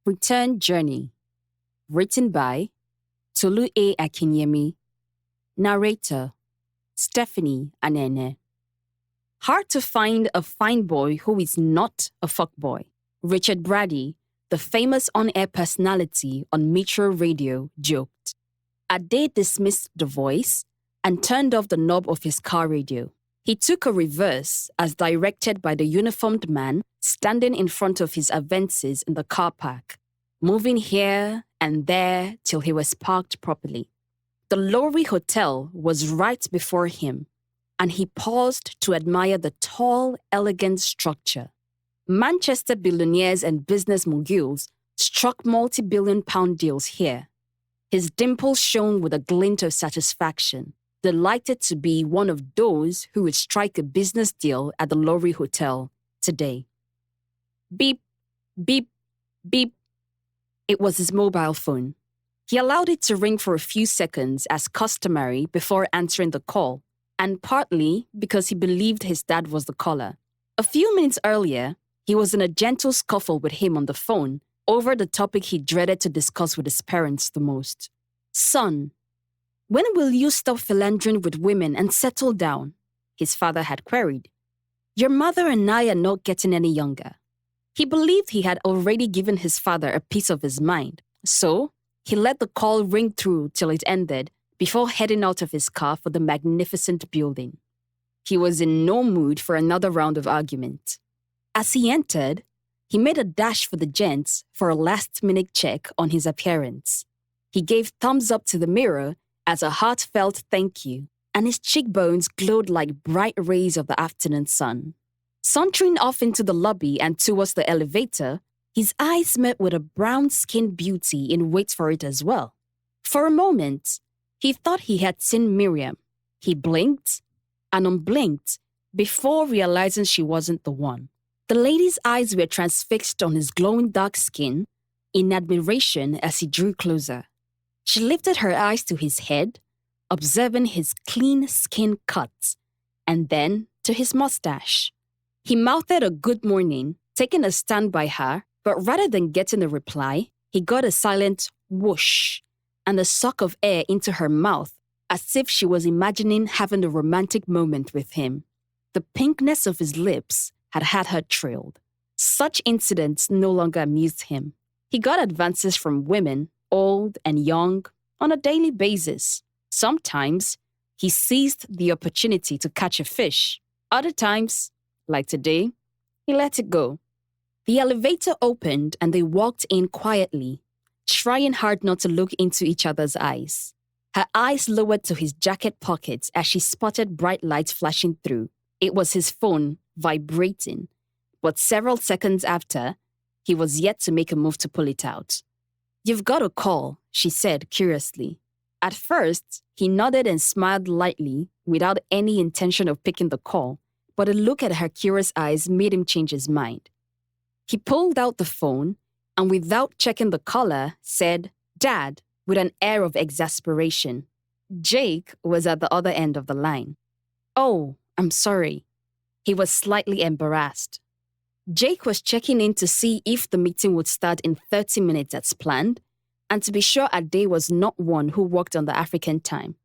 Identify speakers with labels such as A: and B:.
A: Return Journey. Written by Tolu A. Akinyemi. Narrator Stephanie Anene. Hard to find a fine boy who is not a fuckboy. Richard Brady, the famous on-air personality on Metro Radio, joked. Ade dismissed the voice and turned off the knob of his car radio. He took a reverse as directed by the uniformed man standing in front of his Avensis in the car park, moving here and there till he was parked properly. The Lowry Hotel was right before him, and he paused to admire the tall, elegant structure. Manchester billionaires and business moguls struck multi-billion-pound deals here. His dimples shone with a glint of satisfaction, delighted to be one of those who would strike a business deal at the Lowry Hotel today. Beep, beep, beep. It was his mobile phone. He allowed it to ring for a few seconds as customary before answering the call, and partly because he believed his dad was the caller. A few minutes earlier, he was in a gentle scuffle with him on the phone over the topic he dreaded to discuss with his parents the most. Son, when will you stop philandering with women and settle down? His father had queried. Your mother and I are not getting any younger. He believed he had already given his father a piece of his mind, so he let the call ring through till it ended before heading out of his car for the magnificent building. He was in no mood for another round of argument. As he entered, he made a dash for the gents for a last-minute check on his appearance. He gave thumbs up to the mirror as a heartfelt thank you, and his cheekbones glowed like bright rays of the afternoon sun. Sauntering off into the lobby and towards the elevator, his eyes met with a brown-skinned beauty in wait for it as well. For a moment, he thought he had seen Miriam. He blinked and unblinked before realizing she wasn't the one. The lady's eyes were transfixed on his glowing dark skin in admiration as he drew closer. She lifted her eyes to his head, observing his clean skin cut, and then to his mustache. He mouthed a good morning, taking a stand by her, but rather than getting a reply, he got a silent whoosh and a suck of air into her mouth as if she was imagining having a romantic moment with him. The pinkness of his lips had her thrilled. Such incidents no longer amused him. He got advances from women, old and young, on a daily basis. Sometimes, he seized the opportunity to catch a fish. Other times, like today, he let it go. The elevator opened and they walked in quietly, trying hard not to look into each other's eyes. Her eyes lowered to his jacket pockets as she spotted bright lights flashing through. It was his phone, vibrating, but several seconds after, he was yet to make a move to pull it out. You've got a call, she said curiously. At first, he nodded and smiled lightly without any intention of picking the call, but a look at her curious eyes made him change his mind. He pulled out the phone and without checking the caller, said, Dad, with an air of exasperation. Jake was at the other end of the line. Oh, I'm sorry. He was slightly embarrassed. Jake was checking in to see if the meeting would start in 30 minutes as planned, and to be sure Ade was not one who worked on the African time.